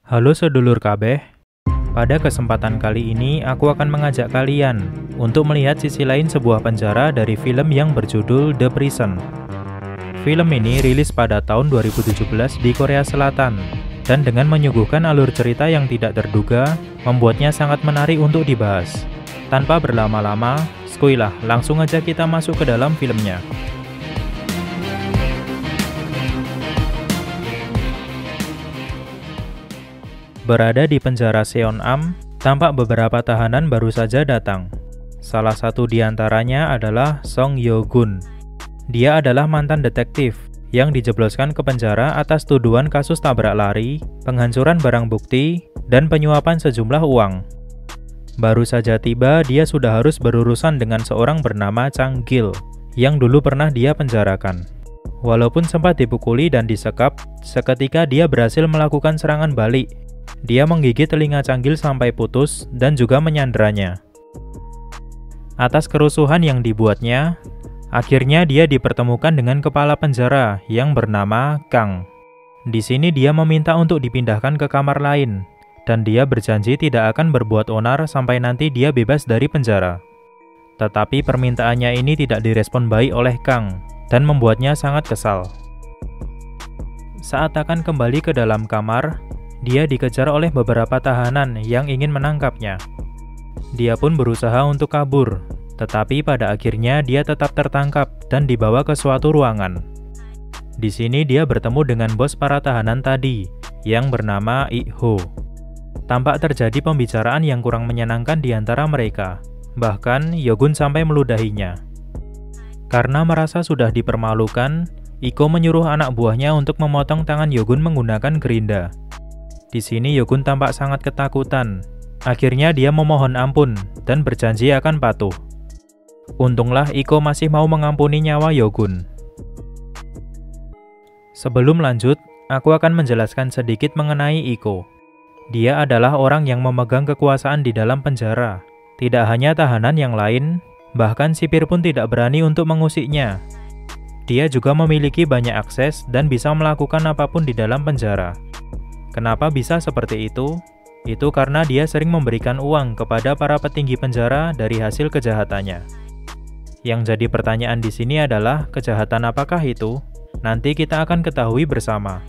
Halo sedulur kabeh, pada kesempatan kali ini aku akan mengajak kalian untuk melihat sisi lain sebuah penjara dari film yang berjudul The Prison. Film ini rilis pada tahun 2017 di Korea Selatan, dan dengan menyuguhkan alur cerita yang tidak terduga, membuatnya sangat menarik untuk dibahas. Tanpa berlama-lama, skuilah langsung aja kita masuk ke dalam filmnya. Berada di penjara Seonam, tampak beberapa tahanan baru saja datang. Salah satu di antaranya adalah Song Yo-gun. Dia adalah mantan detektif yang dijebloskan ke penjara atas tuduhan kasus tabrak lari, penghancuran barang bukti, dan penyuapan sejumlah uang. Baru saja tiba, dia sudah harus berurusan dengan seorang bernama Chang Gil, yang dulu pernah dia penjarakan. Walaupun sempat dipukuli dan disekap, seketika dia berhasil melakukan serangan balik. Dia menggigit telinga Chang Gil sampai putus dan juga menyanderanya. Atas kerusuhan yang dibuatnya, akhirnya dia dipertemukan dengan kepala penjara yang bernama Kang. Di sini dia meminta untuk dipindahkan ke kamar lain, dan dia berjanji tidak akan berbuat onar sampai nanti dia bebas dari penjara. Tetapi permintaannya ini tidak direspon baik oleh Kang, dan membuatnya sangat kesal. Saat akan kembali ke dalam kamar, dia dikejar oleh beberapa tahanan yang ingin menangkapnya. Dia pun berusaha untuk kabur, tetapi pada akhirnya dia tetap tertangkap dan dibawa ke suatu ruangan. Di sini dia bertemu dengan bos para tahanan tadi, yang bernama Ik-ho. Tampak terjadi pembicaraan yang kurang menyenangkan di antara mereka. Bahkan Yo-gun sampai meludahinya. Karena merasa sudah dipermalukan, Ik-ho menyuruh anak buahnya untuk memotong tangan Yo-gun menggunakan gerinda. Di sini Yo-gun tampak sangat ketakutan. Akhirnya dia memohon ampun dan berjanji akan patuh. Untunglah Ik-ho masih mau mengampuni nyawa Yo-gun. Sebelum lanjut, aku akan menjelaskan sedikit mengenai Ik-ho. Dia adalah orang yang memegang kekuasaan di dalam penjara. Tidak hanya tahanan yang lain, bahkan sipir pun tidak berani untuk mengusiknya. Dia juga memiliki banyak akses dan bisa melakukan apapun di dalam penjara. Kenapa bisa seperti itu? Itu karena dia sering memberikan uang kepada para petinggi penjara dari hasil kejahatannya. Yang jadi pertanyaan di sini adalah, kejahatan apakah itu? Nanti kita akan ketahui bersama.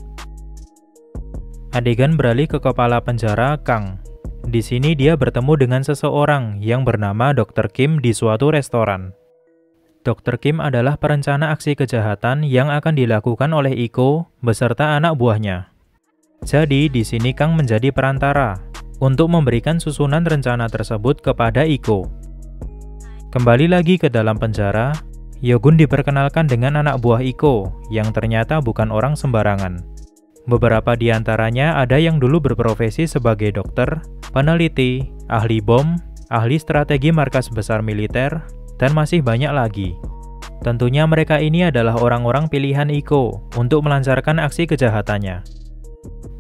Adegan beralih ke kepala penjara, Kang. Di sini dia bertemu dengan seseorang yang bernama Dr. Kim di suatu restoran. Dr. Kim adalah perencana aksi kejahatan yang akan dilakukan oleh Ik-ho beserta anak buahnya. Jadi, di sini Kang menjadi perantara untuk memberikan susunan rencana tersebut kepada Ik-ho. Kembali lagi ke dalam penjara, Yo-gun diperkenalkan dengan anak buah Ik-ho yang ternyata bukan orang sembarangan. Beberapa di antaranya ada yang dulu berprofesi sebagai dokter, peneliti, ahli bom, ahli strategi markas besar militer, dan masih banyak lagi. Tentunya mereka ini adalah orang-orang pilihan Ik-ho untuk melancarkan aksi kejahatannya.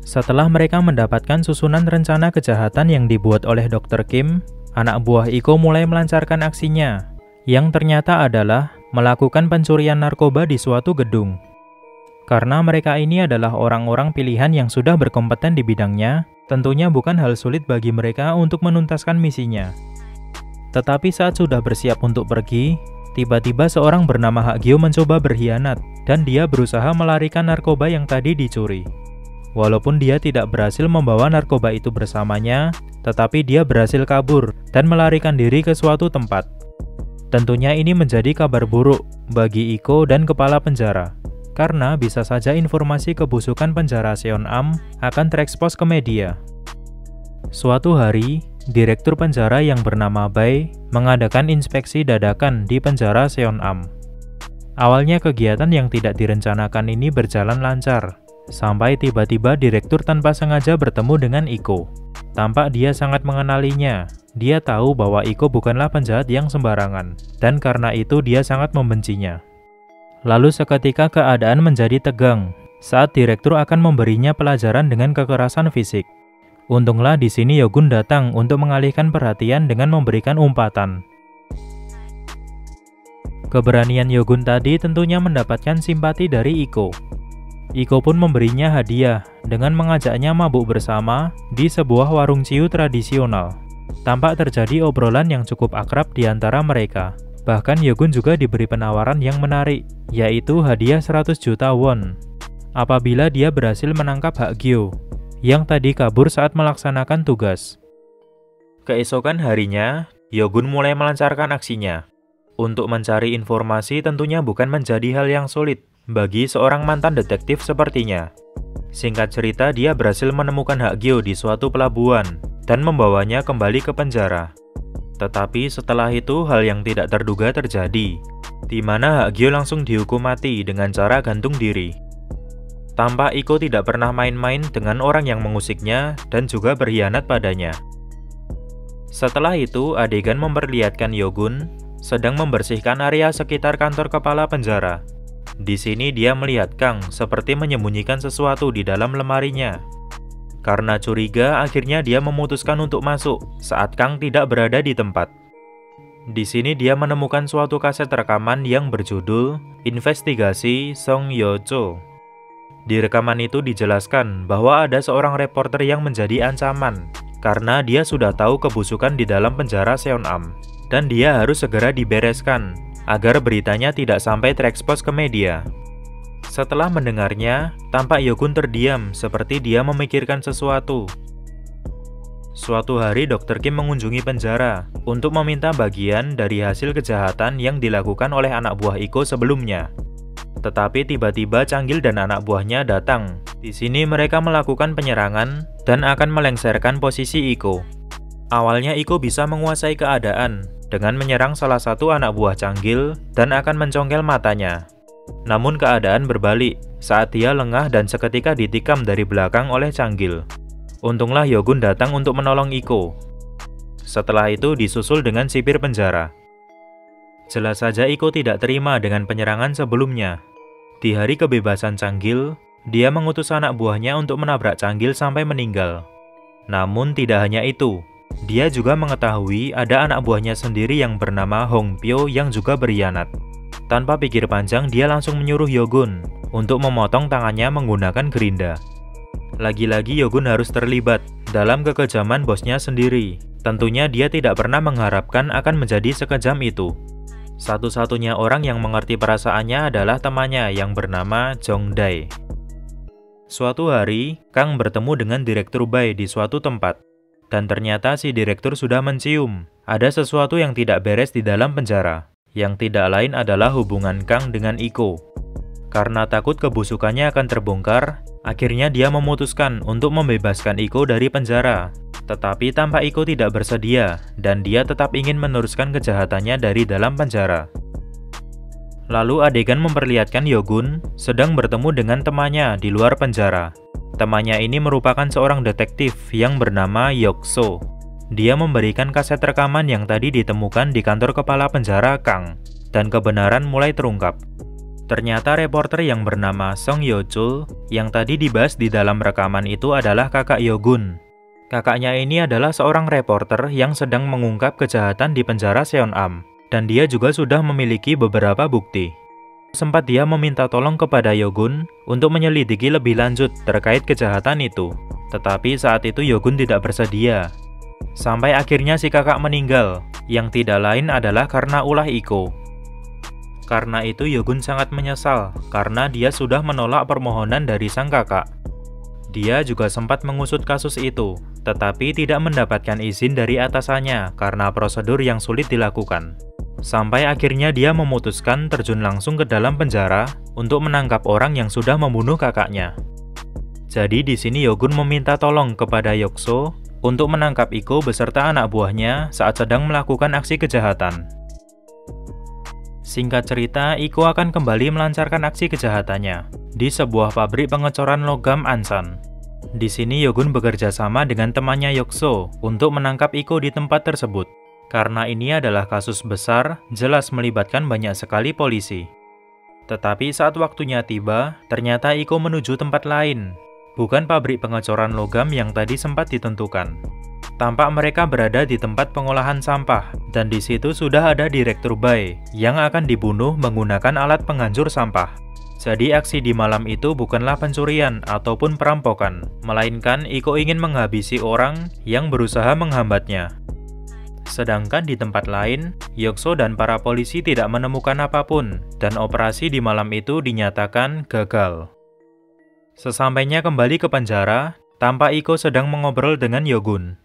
Setelah mereka mendapatkan susunan rencana kejahatan yang dibuat oleh Dr. Kim, anak buah Ik-ho mulai melancarkan aksinya, yang ternyata adalah melakukan pencurian narkoba di suatu gedung. Karena mereka ini adalah orang-orang pilihan yang sudah berkompeten di bidangnya, tentunya bukan hal sulit bagi mereka untuk menuntaskan misinya. Tetapi saat sudah bersiap untuk pergi, tiba-tiba seorang bernama Hak-gyo mencoba berkhianat, dan dia berusaha melarikan narkoba yang tadi dicuri. Walaupun dia tidak berhasil membawa narkoba itu bersamanya, tetapi dia berhasil kabur dan melarikan diri ke suatu tempat. Tentunya ini menjadi kabar buruk bagi Ik-ho dan kepala penjara, karena bisa saja informasi kebusukan penjara Seonam akan terekspos ke media. Suatu hari, direktur penjara yang bernama Bae mengadakan inspeksi dadakan di penjara Seonam. Awalnya kegiatan yang tidak direncanakan ini berjalan lancar, sampai tiba-tiba direktur tanpa sengaja bertemu dengan Ik-ho. Tampak dia sangat mengenalinya. Dia tahu bahwa Ik-ho bukanlah penjahat yang sembarangan, dan karena itu dia sangat membencinya. Lalu seketika keadaan menjadi tegang saat direktur akan memberinya pelajaran dengan kekerasan fisik. Untunglah di sini Yo-gun datang untuk mengalihkan perhatian dengan memberikan umpatan. Keberanian Yo-gun tadi tentunya mendapatkan simpati dari Ik-ho. Iko pun memberinya hadiah dengan mengajaknya mabuk bersama di sebuah warung ciu tradisional. Tampak terjadi obrolan yang cukup akrab di antara mereka. Bahkan Yogun juga diberi penawaran yang menarik, yaitu hadiah 100 juta won apabila dia berhasil menangkap Hak-gyo yang tadi kabur saat melaksanakan tugas. Keesokan harinya, Yogun mulai melancarkan aksinya. Untuk mencari informasi tentunya bukan menjadi hal yang sulit bagi seorang mantan detektif sepertinya. Singkat cerita, dia berhasil menemukan Hak-gyo di suatu pelabuhan dan membawanya kembali ke penjara. Tetapi setelah itu hal yang tidak terduga terjadi, di mana Hak-gyo langsung dihukum mati dengan cara gantung diri. Tampak Iko tidak pernah main-main dengan orang yang mengusiknya dan juga berkhianat padanya. Setelah itu, adegan memperlihatkan Yogun sedang membersihkan area sekitar kantor kepala penjara. Di sini dia melihat Kang seperti menyembunyikan sesuatu di dalam lemarinya. Karena curiga, akhirnya dia memutuskan untuk masuk saat Kang tidak berada di tempat. Di sini dia menemukan suatu kaset rekaman yang berjudul Investigasi Song Yo-cho. Di rekaman itu dijelaskan bahwa ada seorang reporter yang menjadi ancaman karena dia sudah tahu kebusukan di dalam penjara Seonam dan dia harus segera dibereskan agar beritanya tidak sampai terekspos ke media. Setelah mendengarnya, tampak Yogun terdiam seperti dia memikirkan sesuatu. Suatu hari Dr. Kim mengunjungi penjara untuk meminta bagian dari hasil kejahatan yang dilakukan oleh anak buah Iko sebelumnya. Tetapi tiba-tiba Changgil dan anak buahnya datang. Di sini mereka melakukan penyerangan dan akan melengsarkan posisi Iko. Awalnya Iko bisa menguasai keadaan dengan menyerang salah satu anak buah Changgil dan akan mencongkel matanya. Namun keadaan berbalik saat dia lengah dan seketika ditikam dari belakang oleh Changgil. Untunglah Yogun datang untuk menolong Iko. Setelah itu disusul dengan sipir penjara. Jelas saja Iko tidak terima dengan penyerangan sebelumnya. Di hari kebebasan Changgil, dia mengutus anak buahnya untuk menabrak Changgil sampai meninggal. Namun tidak hanya itu. Dia juga mengetahui ada anak buahnya sendiri yang bernama Hong Pyo yang juga berkhianat. Tanpa pikir panjang, dia langsung menyuruh Yogun untuk memotong tangannya menggunakan gerinda. Lagi-lagi Yogun harus terlibat dalam kekejaman bosnya sendiri. Tentunya dia tidak pernah mengharapkan akan menjadi sekejam itu. Satu-satunya orang yang mengerti perasaannya adalah temannya yang bernama Jong Dae. Suatu hari, Kang bertemu dengan Direktur Bai di suatu tempat. Dan ternyata si direktur sudah mencium ada sesuatu yang tidak beres di dalam penjara. Yang tidak lain adalah hubungan Kang dengan Iko. Karena takut kebusukannya akan terbongkar, akhirnya dia memutuskan untuk membebaskan Iko dari penjara. Tetapi tampak Iko tidak bersedia dan dia tetap ingin meneruskan kejahatannya dari dalam penjara. Lalu adegan memperlihatkan Yogun sedang bertemu dengan temannya di luar penjara. Temannya ini merupakan seorang detektif yang bernama Yokso. Dia memberikan kaset rekaman yang tadi ditemukan di kantor kepala penjara Kang, dan kebenaran mulai terungkap. Ternyata reporter yang bernama Song Yo-chul yang tadi dibahas di dalam rekaman itu adalah kakak Yogun. Kakaknya ini adalah seorang reporter yang sedang mengungkap kejahatan di penjara Seonam, dan dia juga sudah memiliki beberapa bukti. Sempat dia meminta tolong kepada Yogun untuk menyelidiki lebih lanjut terkait kejahatan itu. Tetapi saat itu Yogun tidak bersedia. Sampai akhirnya si kakak meninggal, yang tidak lain adalah karena ulah Iko. Karena itu Yogun sangat menyesal, karena dia sudah menolak permohonan dari sang kakak. Dia juga sempat mengusut kasus itu, tetapi tidak mendapatkan izin dari atasannya karena prosedur yang sulit dilakukan. Sampai akhirnya dia memutuskan terjun langsung ke dalam penjara untuk menangkap orang yang sudah membunuh kakaknya. Jadi di sini Yogun meminta tolong kepada Yokso untuk menangkap Iko beserta anak buahnya saat sedang melakukan aksi kejahatan. Singkat cerita, Iko akan kembali melancarkan aksi kejahatannya di sebuah pabrik pengecoran logam Ansan. Di sini Yogun bekerja sama dengan temannya Yokso untuk menangkap Iko di tempat tersebut. Karena ini adalah kasus besar, jelas melibatkan banyak sekali polisi. Tetapi saat waktunya tiba, ternyata Iko menuju tempat lain, bukan pabrik pengecoran logam yang tadi sempat ditentukan. Tampak mereka berada di tempat pengolahan sampah, dan di situ sudah ada Direktur Bai yang akan dibunuh menggunakan alat penghancur sampah. Jadi aksi di malam itu bukanlah pencurian ataupun perampokan, melainkan Iko ingin menghabisi orang yang berusaha menghambatnya. Sedangkan di tempat lain, Yokso dan para polisi tidak menemukan apapun, dan operasi di malam itu dinyatakan gagal. Sesampainya kembali ke penjara, tampak Iko sedang mengobrol dengan Yogun.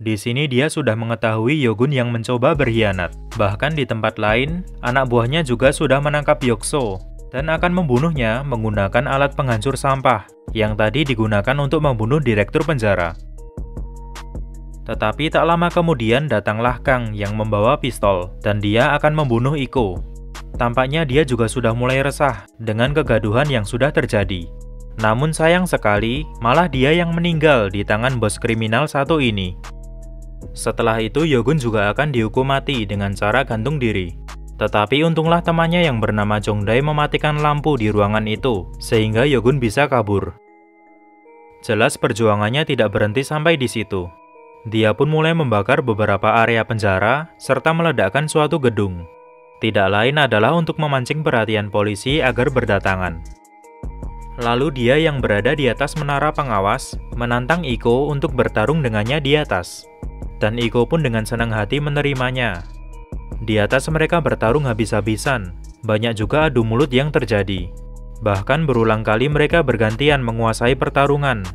Di sini dia sudah mengetahui Yogun yang mencoba berkhianat. Bahkan di tempat lain, anak buahnya juga sudah menangkap Yokso dan akan membunuhnya menggunakan alat penghancur sampah yang tadi digunakan untuk membunuh direktur penjara. Tetapi tak lama kemudian datanglah Kang yang membawa pistol dan dia akan membunuh Iko. Tampaknya dia juga sudah mulai resah dengan kegaduhan yang sudah terjadi. Namun sayang sekali, malah dia yang meninggal di tangan bos kriminal satu ini. Setelah itu Yogun juga akan dihukum mati dengan cara gantung diri. Tetapi untunglah temannya yang bernama Jongdae mematikan lampu di ruangan itu, sehingga Yogun bisa kabur. Jelas perjuangannya tidak berhenti sampai di situ. Dia pun mulai membakar beberapa area penjara, serta meledakkan suatu gedung. Tidak lain adalah untuk memancing perhatian polisi agar berdatangan. Lalu dia yang berada di atas menara pengawas, menantang Iko untuk bertarung dengannya di atas. Dan Iko pun dengan senang hati menerimanya. Di atas mereka bertarung habis-habisan, banyak juga adu mulut yang terjadi. Bahkan berulang kali mereka bergantian menguasai pertarungan.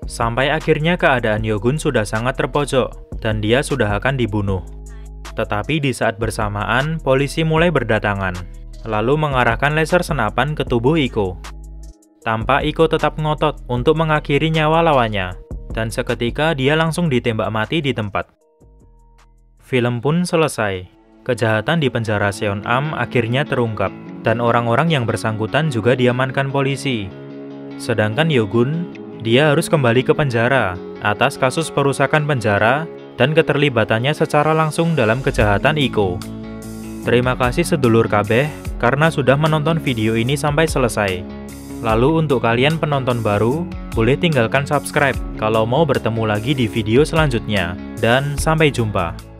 Sampai akhirnya keadaan Yogun sudah sangat terpojok, dan dia sudah akan dibunuh. Tetapi di saat bersamaan, polisi mulai berdatangan, lalu mengarahkan laser senapan ke tubuh Iko. Tampak Iko tetap ngotot untuk mengakhiri nyawa lawannya, dan seketika dia langsung ditembak mati di tempat. Film pun selesai. Kejahatan di penjara Seonam akhirnya terungkap, dan orang-orang yang bersangkutan juga diamankan polisi. Sedangkan Yogun, dia harus kembali ke penjara atas kasus perusakan penjara dan keterlibatannya secara langsung dalam kejahatan Iko. Terima kasih sedulur kabeh karena sudah menonton video ini sampai selesai. Lalu untuk kalian penonton baru, boleh tinggalkan subscribe kalau mau bertemu lagi di video selanjutnya. Dan sampai jumpa.